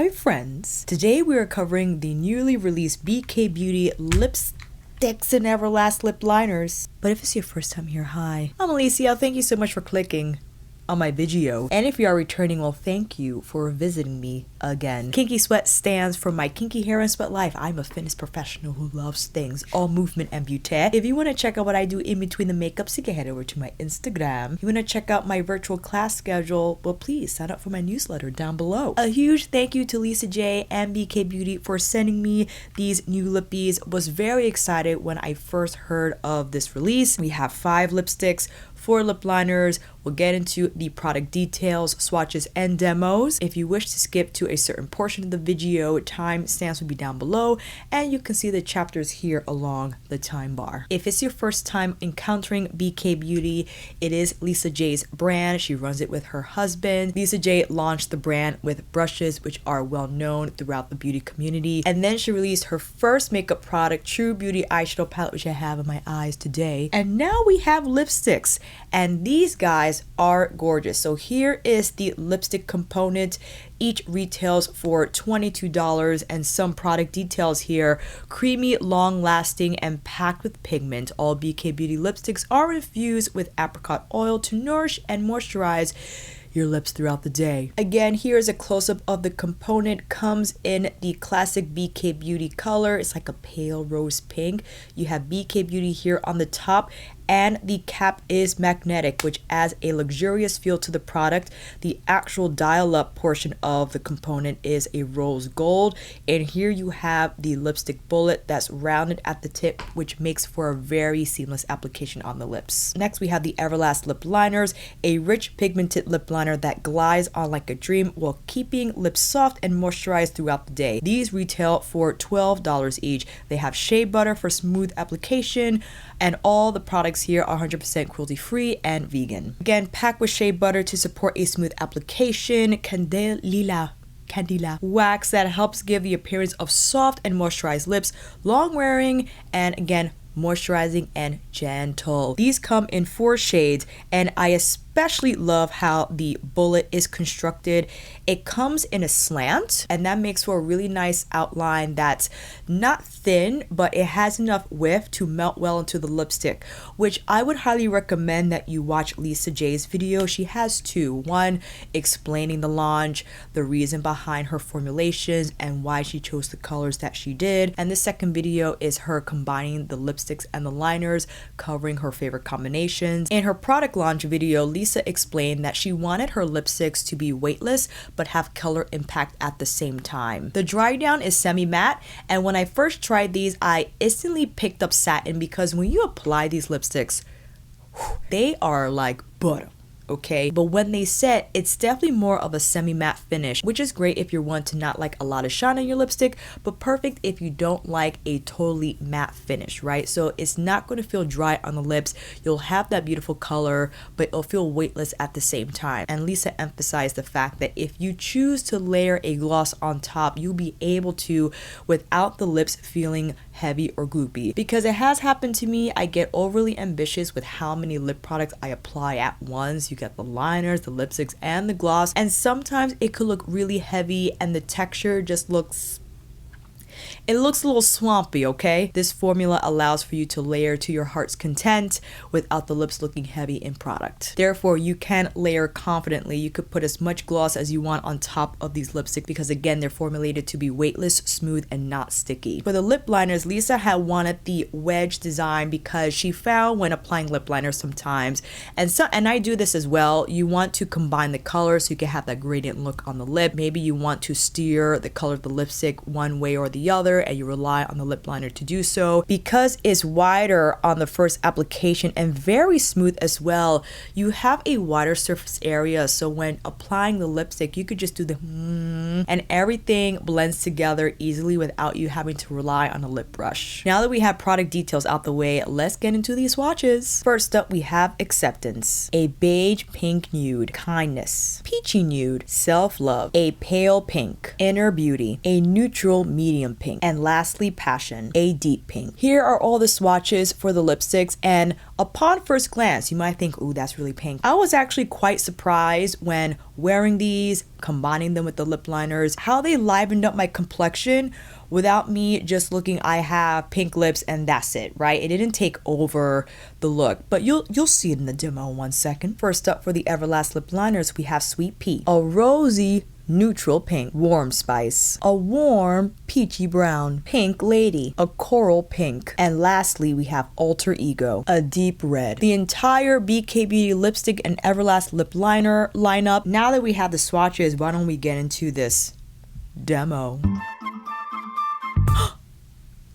Hi friends! Today we are covering the newly released BK Beauty lipsticks and Everlast lip liners. But if it's your first time here, hi. I'm Alicia, thank you so much for clicking on my video. And if you are returning, well, thank you for visiting me again. Kinky Sweat stands for my kinky hair and sweat life. I'm a fitness professional who loves things, all movement and beauty. If you want to check out what I do in between the makeups, you can head over to my Instagram. If you want to check out my virtual class schedule, well, please sign up for my newsletter down below. A huge thank you to Lisa J and BK Beauty for sending me these new lippies. Was very excited when I first heard of this release. We have 5 lipsticks, 4 lip liners. We'll get into the product details, swatches, and demos. If you wish to skip to a certain portion of the video, timestamps will be down below, and you can see the chapters here along the time bar. If it's your first time encountering BK Beauty, it is Lisa J's brand. She runs it with her husband. Lisa J launched the brand with brushes, which are well known throughout the beauty community. And then she released her first makeup product, True Beauty eyeshadow palette, which I have in my eyes today. And now we have lipsticks. And these guys are gorgeous. So here is the lipstick component. Each retails for $22, and some product details here. Creamy, long-lasting, and packed with pigment. All BK Beauty lipsticks are infused with apricot oil to nourish and moisturize your lips throughout the day. Again, here is a close-up of the component. Comes in the classic BK Beauty color. It's like a pale rose pink. You have BK Beauty here on the top, and the cap is magnetic, which adds a luxurious feel to the product. The actual dial-up portion of the component is a rose gold, and here you have the lipstick bullet that's rounded at the tip, which makes for a very seamless application on the lips. Next, we have the Everlast lip liners, a rich pigmented lip liner that glides on like a dream while keeping lips soft and moisturized throughout the day. These retail for $12 each. They have shea butter for smooth application, and all the products here are 100% cruelty-free and vegan. Again, packed with shea butter to support a smooth application. Candela wax that helps give the appearance of soft and moisturized lips, long wearing, and again, moisturizing and gentle. These come in 4 shades, and I especially love how the bullet is constructed. It comes in a slant, and that makes for a really nice outline that's not thin, but it has enough width to melt well into the lipstick, which I would highly recommend that you watch Lisa J's video. She has 2. One explaining the launch, the reason behind her formulations, and why she chose the colors that she did. And the second video is her combining the lipsticks and the liners, covering her favorite combinations. In her product launch video, Lisa explained that she wanted her lipsticks to be weightless but have color impact at the same time. The dry down is semi-matte, and when I first tried these, I instantly picked up satin, because when you apply these lipsticks, they are like butter. Okay, but when they set, it's definitely more of a semi-matte finish, which is great if you're one to not like a lot of shine on your lipstick, but perfect if you don't like a totally matte finish, right? So it's not going to feel dry on the lips. You'll have that beautiful color, but it'll feel weightless at the same time. And Lisa emphasized the fact that if you choose to layer a gloss on top, you'll be able to without the lips feeling heavy or gloopy. Because it has happened to me, I get overly ambitious with how many lip products I apply at once. You get the liners, the lipsticks, and the gloss, and sometimes it could look really heavy and the texture just looks a little swampy, okay? This formula allows for you to layer to your heart's content without the lips looking heavy in product. Therefore, you can layer confidently. You could put as much gloss as you want on top of these lipsticks, because again, they're formulated to be weightless, smooth, and not sticky. For the lip liners, Lisa had wanted the wedge design because she found when applying lip liners sometimes, and I do this as well, you want to combine the colors so you can have that gradient look on the lip. Maybe you want to steer the color of the lipstick one way or the other, and you rely on the lip liner to do so. Because it's wider on the first application and very smooth as well, you have a wider surface area, so when applying the lipstick, you could just do the and everything blends together easily without you having to rely on a lip brush. Now that we have product details out the way, let's get into these swatches. First up, we have Acceptance, a beige pink nude, Kindness, peachy nude, Self-Love, a pale pink, Inner Beauty, a neutral medium pink, and lastly Passion, a deep pink. Here are all the swatches for the lipsticks, and upon first glance you might think, ooh, that's really pink. I was actually quite surprised when wearing these, combining them with the lip liners, how they livened up my complexion without me just looking, I have pink lips and that's it, right? It didn't take over the look, but you'll see it in the demo in 1 second. First up for the Everlast lip liners, we have Sweet Pea, a rosy neutral pink, Warm Spice, a warm peachy brown, Pink Lady, a coral pink, and lastly we have Alter Ego, a deep red. The entire BK Beauty lipstick and Everlast lip liner lineup. Now that we have the swatches, why don't we get into this demo?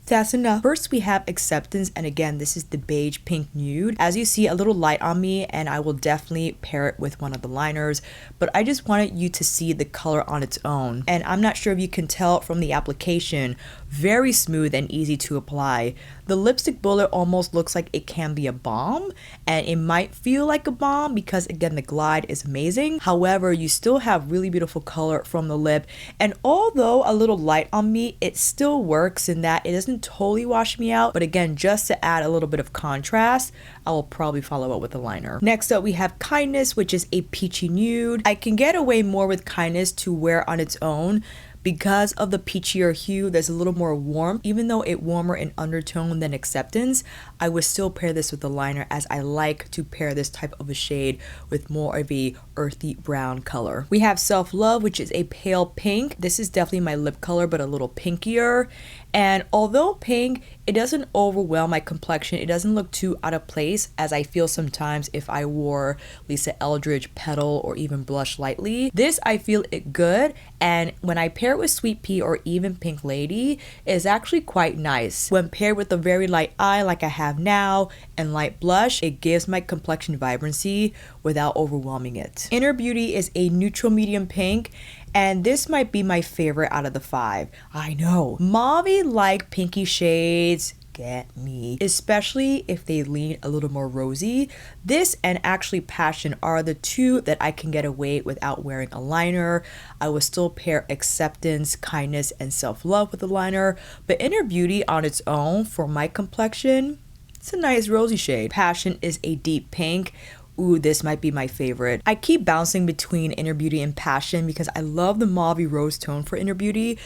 That's enough. First we have Acceptance, and again this is the beige pink nude. As you see, a little light on me, and I will definitely pair it with one of the liners, but I just wanted you to see the color on its own. And I'm not sure if you can tell from the application, very smooth and easy to apply. The lipstick bullet almost looks like it can be a balm, and it might feel like a balm because again the glide is amazing. However, you still have really beautiful color from the lip, and although a little light on me, it still works in that it doesn't totally wash me out. But again, just to add a little bit of contrast, I will probably follow up with a liner. Next up we have Kindness, which is a peachy nude. I can get away more with Kindness to wear on its own. Because of the peachier hue, there's a little more warmth. Even though it's warmer in undertone than Acceptance, I would still pair this with the liner, as I like to pair this type of a shade with more of a earthy brown color. We have Self Love, which is a pale pink. This is definitely my lip color, but a little pinkier. And although pink, it doesn't overwhelm my complexion. It doesn't look too out of place, as I feel sometimes if I wore Lisa Eldridge Petal or even blush lightly. This, I feel it good, and when I pair it with Sweet Pea or even Pink Lady, it's actually quite nice. When paired with a very light eye like I have now and light blush, it gives my complexion vibrancy without overwhelming it. Inner Beauty is a neutral medium pink, and this might be my favorite out of the 5. I know, mauve like pinky shades get me, especially if they lean a little more rosy. This and actually Passion are the 2 that I can get away without wearing a liner. I would still pair Acceptance, Kindness, and Self Love with a liner, but Inner Beauty on its own for my complexion, it's a nice rosy shade. Passion is a deep pink. Ooh, this might be my favorite. I keep bouncing between Inner Beauty and Passion because I love the mauve rose tone for Inner Beauty,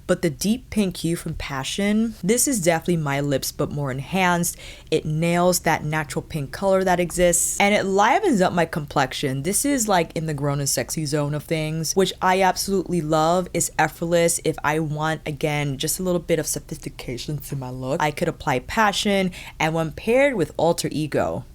but the deep pink hue from Passion, this is definitely my lips but more enhanced. It nails that natural pink color that exists, and it livens up my complexion. This is like in the grown and sexy zone of things, which I absolutely love. It's effortless. If I want, again, just a little bit of sophistication to my look, I could apply Passion, and when paired with Alter Ego,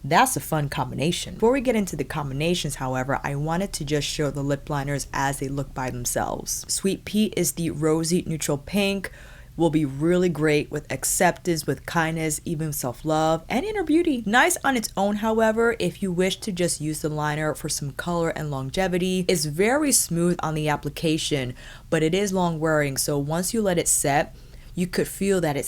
that's a fun combination. Before we get into the combinations, however, I wanted to just show the lip liners as they look by themselves. Sweet Pea is the rosy neutral pink. Will be really great with Acceptance, with Kindness, even Self Love, and Inner Beauty. Nice on its own, however, if you wish to just use the liner for some color and longevity. It's very smooth on the application, but it is long wearing, so once you let it set, you could feel that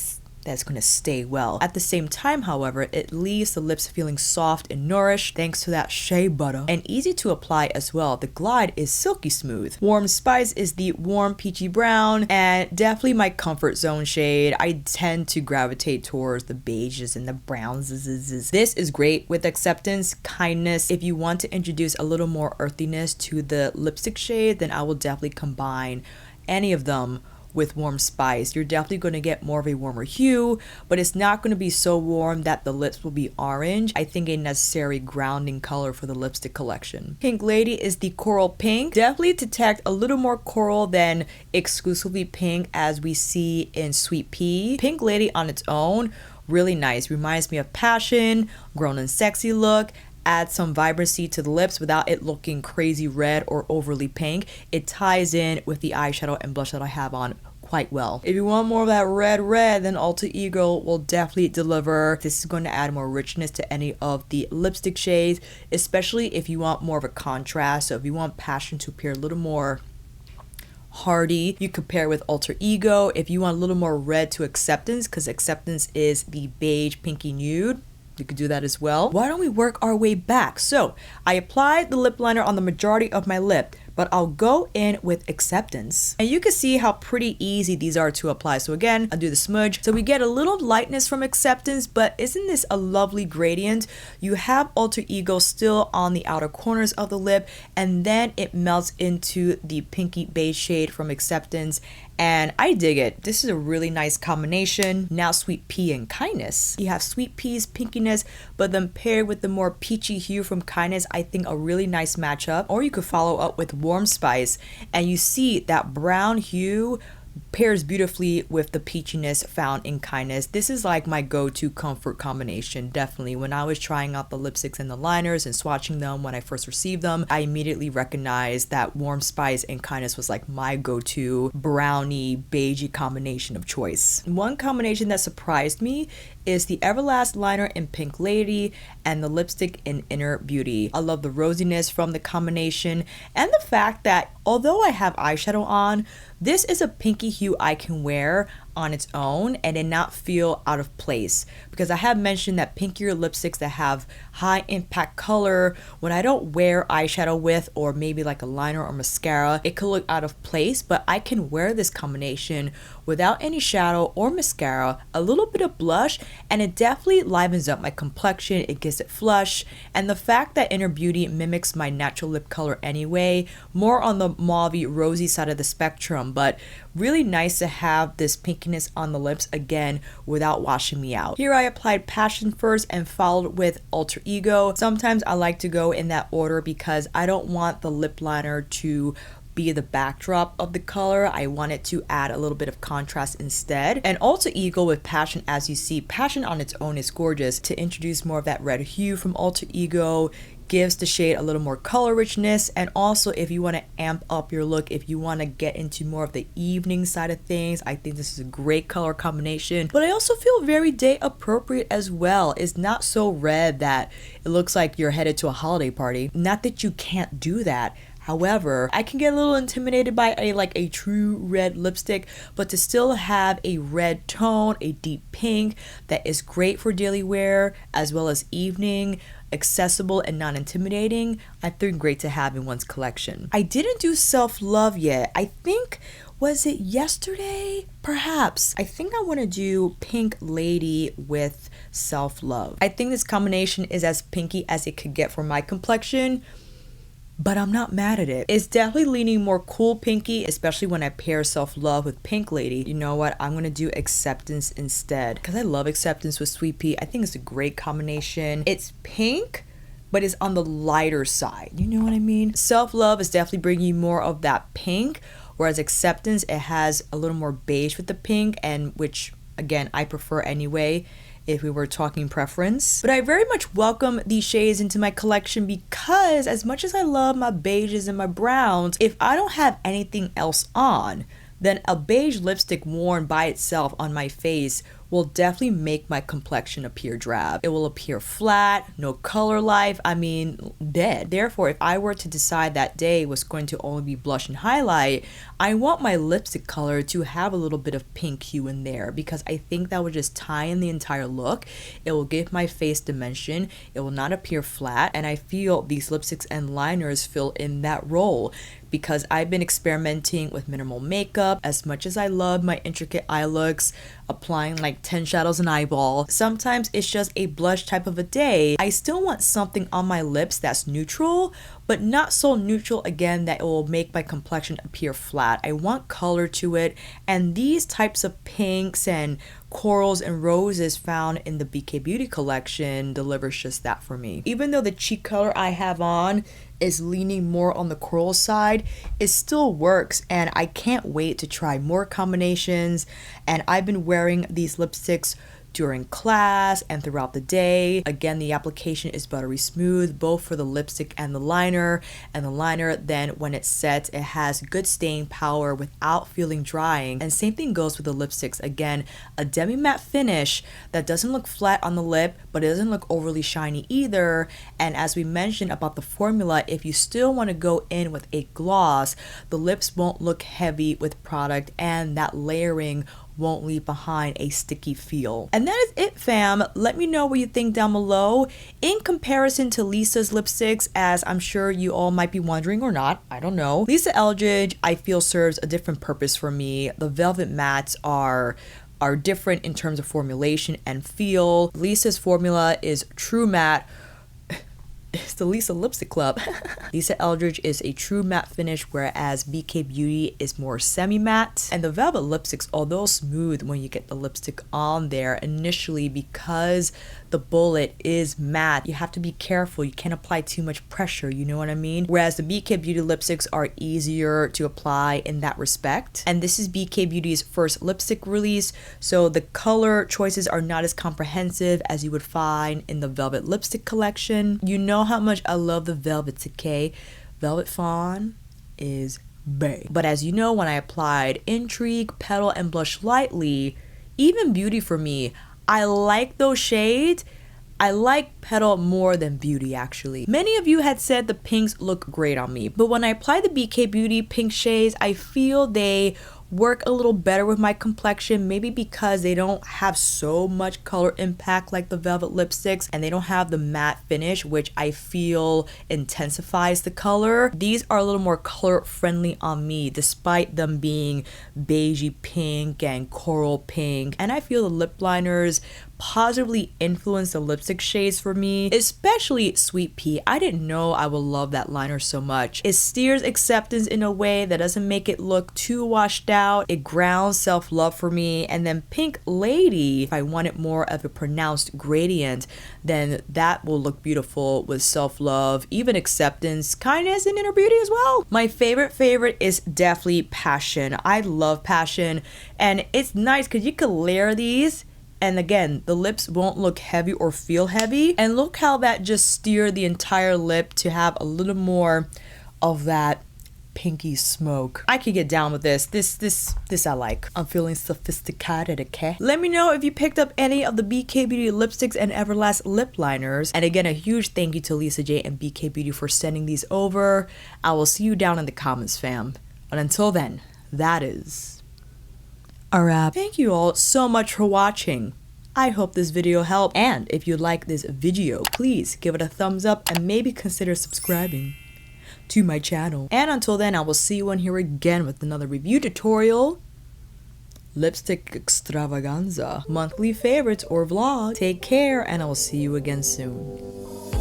that's going to stay well. At the same time, however, it leaves the lips feeling soft and nourished thanks to that shea butter, and easy to apply as well. The glide is silky smooth. Warm Spice is the warm peachy brown, and definitely my comfort zone shade. I tend to gravitate towards the beiges and the browns. This is great with Acceptance, Kindness. If you want to introduce a little more earthiness to the lipstick shade, then I will definitely combine any of them with Warm Spice. You're definitely going to get more of a warmer hue, but it's not going to be so warm that the lips will be orange. I think a necessary grounding color for the lipstick collection. Pink Lady is the coral pink. Definitely detect a little more coral than exclusively pink as we see in Sweet Pea. Pink Lady on its own, really nice. Reminds me of Passion, grown and sexy look. Add some vibrancy to the lips without it looking crazy red or overly pink. It ties in with the eyeshadow and blush that I have on quite well. If you want more of that red, then Alter Ego will definitely deliver. This is going to add more richness to any of the lipstick shades, especially if you want more of a contrast. So if you want Passion to appear a little more hardy, you could pair with Alter Ego. If you want a little more red to Acceptance, because Acceptance is the beige pinky nude, you could do that as well. Why don't we work our way back? So I applied the lip liner on the majority of my lip, but I'll go in with Acceptance. And you can see how pretty easy these are to apply. So again, I'll do the smudge. So we get a little lightness from Acceptance, but isn't this a lovely gradient? You have Alter Ego still on the outer corners of the lip, and then it melts into the pinky beige shade from Acceptance, and I dig it. This is a really nice combination. Now Sweet Pea and Kindness. You have Sweet Pea's pinkiness, but then paired with the more peachy hue from Kindness, I think a really nice matchup. Or you could follow up with Warm Spice, and you see that brown hue pairs beautifully with the peachiness found in Kindness. This is like my go-to comfort combination, definitely. When I was trying out the lipsticks and the liners and swatching them when I first received them, I immediately recognized that Warm Spice and Kindness was like my go-to brownie beigey combination of choice. One combination that surprised me is the Everlast liner in Pink Lady and the lipstick in Inner Beauty. I love the rosiness from the combination and the fact that although I have eyeshadow on, this is a pinky hue I can wear on its own and it not feel out of place, because I have mentioned that pinkier lipsticks that have high impact color, when I don't wear eyeshadow with, or maybe like a liner or mascara, it could look out of place. But I can wear this combination without any shadow or mascara, a little bit of blush, and it definitely livens up my complexion. It gives it flush, and the fact that Inner Beauty mimics my natural lip color anyway, more on the mauvey rosy side of the spectrum, but really nice to have this pinkiness on the lips again without washing me out. Here I applied Passion first and followed with Alter Ego. Sometimes I like to go in that order because I don't want the lip liner to be the backdrop of the color. I want it to add a little bit of contrast instead. And Alter Ego with Passion, as you see, Passion on its own is gorgeous. To introduce more of that red hue from Alter Ego gives the shade a little more color richness. And also, if you want to amp up your look, if you want to get into more of the evening side of things, I think this is a great color combination. But I also feel very day appropriate as well. It's not so red that it looks like you're headed to a holiday party. Not that you can't do that. However, I can get a little intimidated by a true red lipstick, but to still have a red tone, a deep pink that is great for daily wear as well as evening, accessible and non-intimidating, I think great to have in one's collection. I didn't do Self-Love yet. I think, was it yesterday? Perhaps. I think I want to do Pink Lady with Self-Love. I think this combination is as pinky as it could get for my complexion, but I'm not mad at it. It's definitely leaning more cool pinky, especially when I pair Self-Love with Pink Lady. You know what? I'm gonna do Acceptance instead because I love Acceptance with Sweet Pea. I think it's a great combination. It's pink, but it's on the lighter side. You know what I mean? Self-Love is definitely bringing you more of that pink, whereas Acceptance, it has a little more beige with the pink, and which, again, I prefer anyway if we were talking preference. But I very much welcome these shades into my collection because as much as I love my beiges and my browns, if I don't have anything else on, then a beige lipstick worn by itself on my face will definitely make my complexion appear drab. It will appear flat, no color life, I mean, dead. Therefore, if I were to decide that day was going to only be blush and highlight, I want my lipstick color to have a little bit of pink hue in there because I think that would just tie in the entire look. It will give my face dimension. It will not appear flat, and I feel these lipsticks and liners fill in that role. Because I've been experimenting with minimal makeup. As much as I love my intricate eye looks, applying like 10 shadows an eyeball, sometimes it's just a blush type of a day. I still want something on my lips that's neutral, but not so neutral again that it will make my complexion appear flat. I want color to it, and these types of pinks and corals and roses found in the BK Beauty collection delivers just that for me. Even though the cheek color I have on is leaning more on the coral side, it still works, and I can't wait to try more combinations. And I've been wearing these lipsticks during class and throughout the day. Again, the application is buttery smooth, both for the lipstick and the liner. And the liner, then when it sets, it has good staying power without feeling drying. And same thing goes with the lipsticks. Again, a demi-matte finish that doesn't look flat on the lip, but it doesn't look overly shiny either. And as we mentioned about the formula, if you still want to go in with a gloss, the lips won't look heavy with product, and that layering won't leave behind a sticky feel. And that is it, fam. Let me know what you think down below in comparison to Lisa's lipsticks, as I'm sure you all might be wondering, or not, I don't know. Lisa Eldridge, I feel, serves a different purpose for me. The velvet mattes are different in terms of formulation and feel. Lisa's formula is true matte. It's the Lisa Lipstick Club. Lisa Eldridge is a true matte finish, whereas BK Beauty is more semi-matte. And the velvet lipsticks, although smooth when you get the lipstick on there initially, because the bullet is matte, you have to be careful. You can't apply too much pressure, you know what I mean? Whereas the BK Beauty lipsticks are easier to apply in that respect. And this is BK Beauty's first lipstick release, so the color choices are not as comprehensive as you would find in the Velvet Lipstick collection. You know how much I love the velvets, okay? Velvet Fawn is bae. But as you know, when I applied Intrigue, Petal, and Blush Lightly, even Beauty for me, I like those shades. I like Petal more than Beauty, actually. Many of you had said the pinks look great on me, but when I apply the BK Beauty pink shades, I feel they work a little better with my complexion, maybe because they don't have so much color impact like the velvet lipsticks, and they don't have the matte finish, which I feel intensifies the color. These are a little more color friendly on me, despite them being beigey pink and coral pink. And I feel the lip liners positively influence the lipstick shades for me, especially Sweet Pea. I didn't know I would love that liner so much. It steers acceptance in a way that doesn't make it look too washed out. It grounds self-love for me. And then Pink Lady, if I wanted more of a pronounced gradient, then that will look beautiful with self-love, even acceptance, kindness, and inner beauty as well. My favorite is definitely Passion. I love Passion, and it's nice because you could layer these, and again, the lips won't look heavy or feel heavy. And look how that just steered the entire lip to have a little more of that pinky smoke. I could get down with this. This I like. I'm feeling sophisticated, okay? Let me know if you picked up any of the BK Beauty lipsticks and Everlast lip liners. And again, a huge thank you to Lisa J and BK Beauty for sending these over. I will see you down in the comments, fam. But until then, that is a wrap. Thank you all so much for watching. I hope this video helped, and if you like this video, please give it a thumbs up and maybe consider subscribing to my channel. And until then, I will see you on here again with another review tutorial, lipstick extravaganza, monthly favorites, or vlog. Take care, and I will see you again soon.